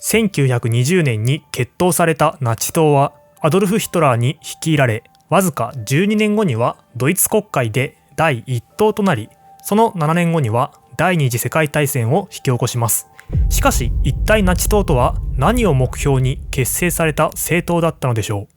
1920年に結党されたナチ党はアドルフ・ヒトラーに率いられ、わずか12年後にはドイツ国会で第一党となり、その7年後には第二次世界大戦を引き起こします。しかし一体ナチ党とは何を目標に結成された政党だったのでしょう。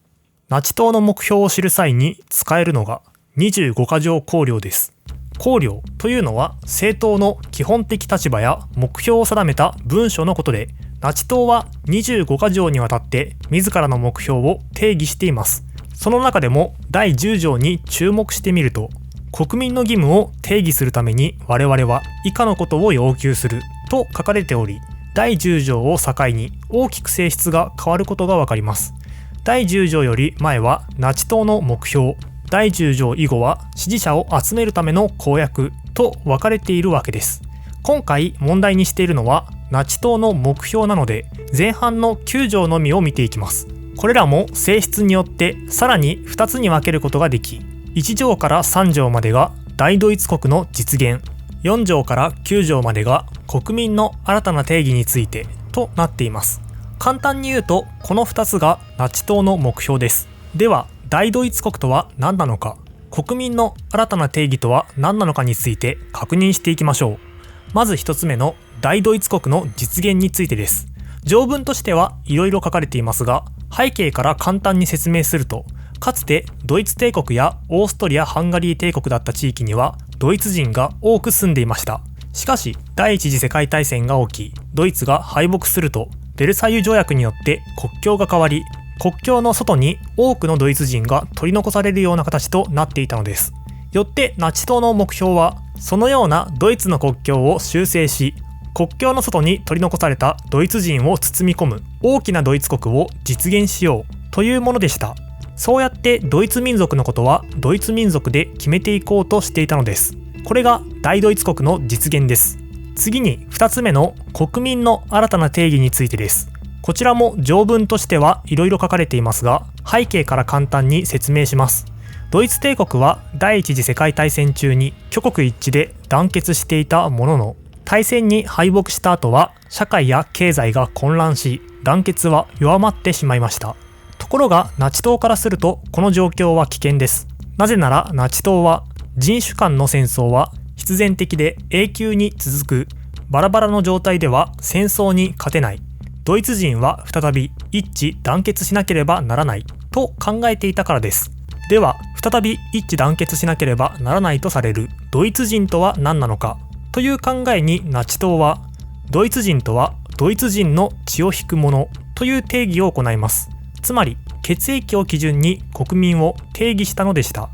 ナチ党の目標を知る際に使えるのが25か条綱領です。綱領というのは政党の基本的立場や目標を定めた文書のことで、ナチ党は25か条にわたって自らの目標を定義しています。その中でも第10条に注目してみると、国民の義務を定義するために我々は以下のことを要求すると書かれており、第10条を境に大きく性質が変わることがわかります。第10条より前はナチ党の目標、第10条以後は支持者を集めるための公約と分かれているわけです。今回問題にしているのはナチ党の目標なので、前半の9条のみを見ていきます。これらも性質によってさらに2つに分けることができ、1条から3条までが大ドイツ国の実現、4条から9条までが国民の新たな定義についてとなっています。簡単に言うとこの2つがナチ党の目標です。では大ドイツ国とは何なのか、国民の新たな定義とは何なのかについて確認していきましょう。まず1つ目の大ドイツ国の実現についてです。条文としてはいろいろ書かれていますが、背景から簡単に説明すると、かつてドイツ帝国やオーストリア・ハンガリー帝国だった地域にはドイツ人が多く住んでいました。しかし第一次世界大戦が起き、ドイツが敗北するとベルサイユ条約によって国境が変わり、国境の外に多くのドイツ人が取り残されるような形となっていたのです。よってナチ党の目標はそのようなドイツの国境を修正し、国境の外に取り残されたドイツ人を包み込む大きなドイツ国を実現しようというものでした。そうやってドイツ民族のことはドイツ民族で決めていこうとしていたのです。これが大ドイツ国の実現です。次に2つ目の国民の新たな定義についてです。こちらも条文としてはいろいろ書かれていますが、背景から簡単に説明します。ドイツ帝国は第一次世界大戦中に挙国一致で団結していたものの、大戦に敗北した後は社会や経済が混乱し、団結は弱まってしまいました。ところがナチ党からするとこの状況は危険です。なぜならナチ党は人種間の戦争は必然的で永久に続く、バラバラの状態では戦争に勝てない、ドイツ人は再び一致団結しなければならないと考えていたからです。では再び一致団結しなければならないとされるドイツ人とは何なのかという考えに、ナチ党はドイツ人とはドイツ人の血を引く者という定義を行います。つまり血液を基準に国民を定義したのでした。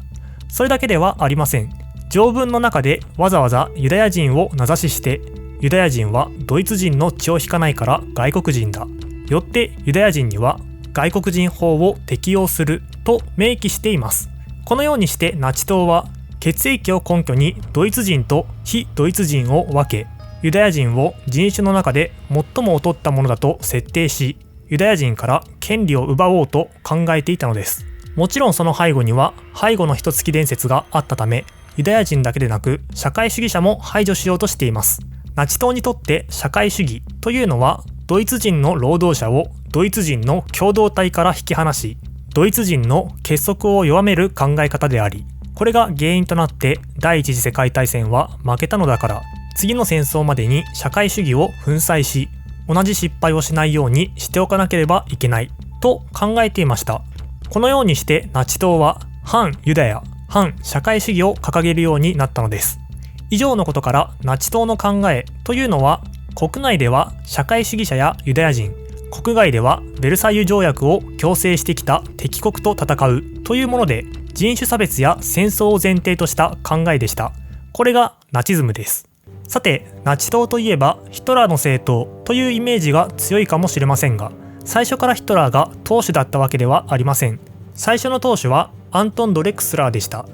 それだけではありません。条文の中でわざわざユダヤ人を名指しして、ユダヤ人はドイツ人の血を引かないから外国人だ、よってユダヤ人には外国人法を適用すると明記しています。このようにしてナチ党は血液を根拠にドイツ人と非ドイツ人を分け、ユダヤ人を人種の中で最も劣ったものだと設定し、ユダヤ人から権利を奪おうと考えていたのです。もちろんその背後には背後の一月伝説があったため、ユダヤ人だけでなく社会主義者も排除しようとしています。ナチ党にとって社会主義というのは、ドイツ人の労働者をドイツ人の共同体から引き離し、ドイツ人の結束を弱める考え方であり、これが原因となって第一次世界大戦は負けたのだから、次の戦争までに社会主義を粉砕し、同じ失敗をしないようにしておかなければいけないと考えていました。このようにしてナチ党は反ユダヤ、反社会主義を掲げるようになったのです。以上のことからナチ党の考えというのは、国内では社会主義者やユダヤ人、国外ではベルサイユ条約を強制してきた敵国と戦うというもので、人種差別や戦争を前提とした考えでした。これがナチズムです。さて、ナチ党といえばヒトラーの政党というイメージが強いかもしれませんが、最初からヒトラーが党首だったわけではありません。最初の党首はアントン・ドレクスラーでした。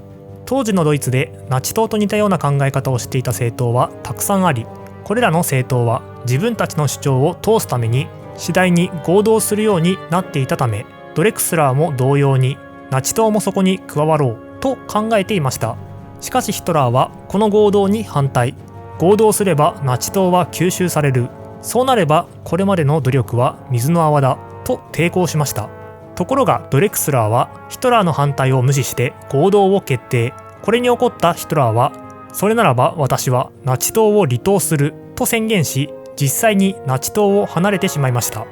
当時のドイツでナチ党と似たような考え方をしていた政党はたくさんあり、これらの政党は自分たちの主張を通すために次第に合同するようになっていたため、ドレクスラーも同様にナチ党もそこに加わろうと考えていました。しかしヒトラーはこの合同に反対。合同すればナチ党は吸収される。そうなればこれまでの努力は水の泡だと抵抗しました。ところがドレクスラーはヒトラーの反対を無視して合同を決定。これに怒ったヒトラーは、それならば私はナチ党を離党すると宣言し、実際にナチ党を離れてしまいました。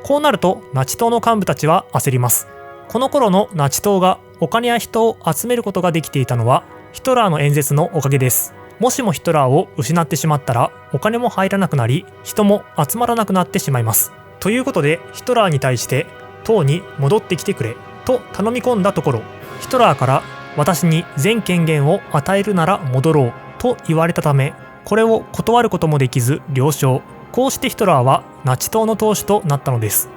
こうなるとナチ党の幹部たちは焦ります。この頃のナチ党がお金や人を集めることができていたのはヒトラーの演説のおかげです。もしもヒトラーを失ってしまったらお金も入らなくなり、人も集まらなくなってしまいます。ということでヒトラーに対して党に戻ってきてくれと頼み込んだところ、ヒトラーから私に全権限を与えるなら戻ろうと言われたため、これを断ることもできず了承。こうしてヒトラーはナチ党の党首となったのです。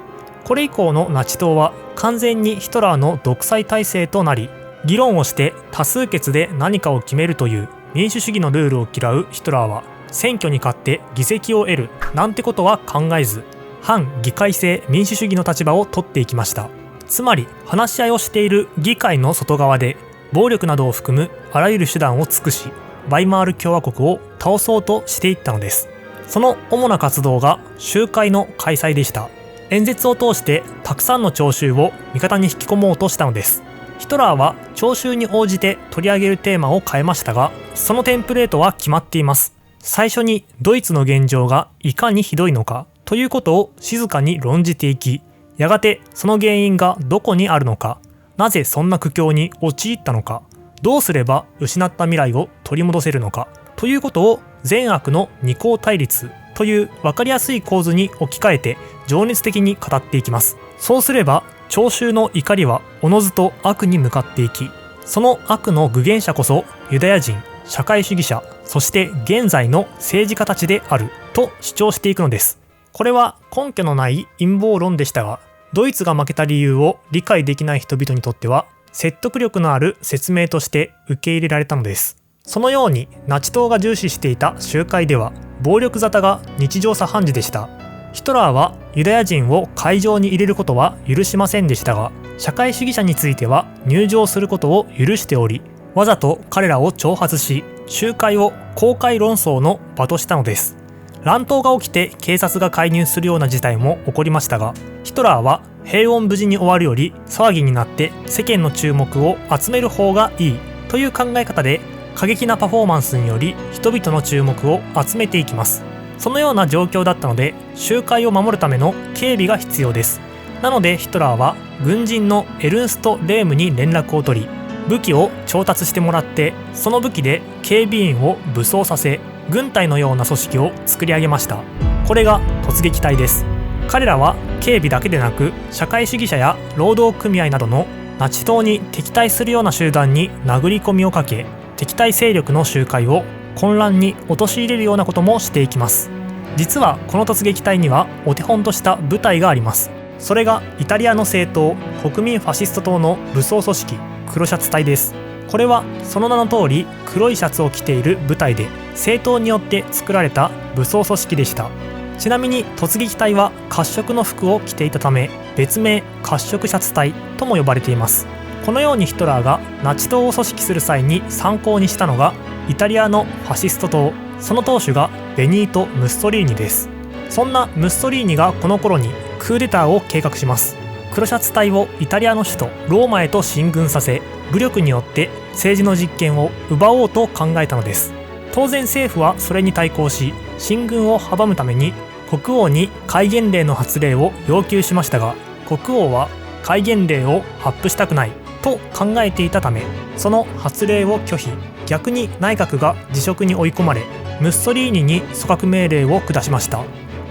これ以降のナチ党は完全にヒトラーの独裁体制となり、議論をして多数決で何かを決めるという民主主義のルールを嫌うヒトラーは、選挙に勝って議席を得るなんてことは考えず、反議会制民主主義の立場を取っていきました。つまり話し合いをしている議会の外側で暴力などを含むあらゆる手段を尽くし、バイマール共和国を倒そうとしていったのです。その主な活動が集会の開催でした。演説を通してたくさんの聴衆を味方に引き込もうとしたのです。ヒトラーは聴衆に応じて取り上げるテーマを変えましたが、そのテンプレートは決まっています。最初にドイツの現状がいかにひどいのかということを静かに論じていき、やがてその原因がどこにあるのか、なぜそんな苦境に陥ったのか、どうすれば失った未来を取り戻せるのかということを善悪の二項対立という分かりやすい構図に置き換えて情熱的に語っていきます。そうすれば聴衆の怒りはおのずと悪に向かっていき、その悪の具現者こそユダヤ人、社会主義者、そして現在の政治家たちであると主張していくのです。これは根拠のない陰謀論でしたが、ドイツが負けた理由を理解できない人々にとっては説得力のある説明として受け入れられたのです。そのようにナチ党が重視していた集会では暴力沙汰が日常茶飯事でした。ヒトラーはユダヤ人を会場に入れることは許しませんでしたが、社会主義者については入場することを許しており、わざと彼らを挑発し、集会を公開論争の場としたのです。乱闘が起きて警察が介入するような事態も起こりましたが、ヒトラーは平穏無事に終わるより騒ぎになって世間の注目を集める方がいいという考え方で、過激なパフォーマンスにより人々の注目を集めていきます。そのような状況だったので、集会を守るための警備が必要です。なのでヒトラーは軍人のエルンスト・レームに連絡を取り、武器を調達してもらって、その武器で警備員を武装させ、軍隊のような組織を作り上げました。これが突撃隊です。彼らは警備だけでなく、社会主義者や労働組合などのナチ党に敵対するような集団に殴り込みをかけ、敵対勢力の集会を混乱に陥れるようなこともしていきます。実はこの突撃隊にはお手本とした部隊があります。それがイタリアの政党国民ファシスト党の武装組織黒シャツ隊です。これはその名の通り黒いシャツを着ている部隊で、政党によって作られた武装組織でした。ちなみに突撃隊は褐色の服を着ていたため、別名褐色シャツ隊とも呼ばれています。このようにヒトラーがナチ党を組織する際に参考にしたのがイタリアのファシスト党、その党首がベニート・ムッソリーニです。そんなムッソリーニがこの頃にクーデターを計画します。黒シャツ隊をイタリアの首都ローマへと進軍させ、武力によって政治の実権を奪おうと考えたのです。当然政府はそれに対抗し、進軍を阻むために国王に戒厳令の発令を要求しましたが、国王は戒厳令を発布したくないと考えていたため、その発令を拒否。逆に内閣が辞職に追い込まれ、ムッソリーニに組閣命令を下しました。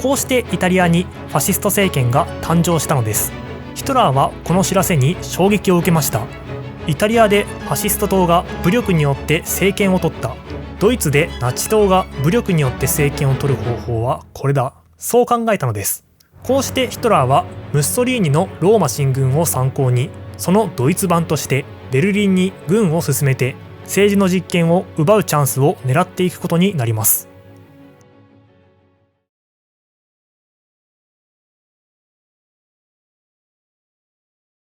こうしてイタリアにファシスト政権が誕生したのです。ヒトラーはこの知らせに衝撃を受けました。イタリアでファシスト党が武力によって政権を取った。ドイツでナチ党が武力によって政権を取る方法はこれだ。そう考えたのです。こうしてヒトラーはムッソリーニのローマ進軍を参考に、そのドイツ版としてベルリンに軍を進めて政治の実権を奪うチャンスを狙っていくことになります。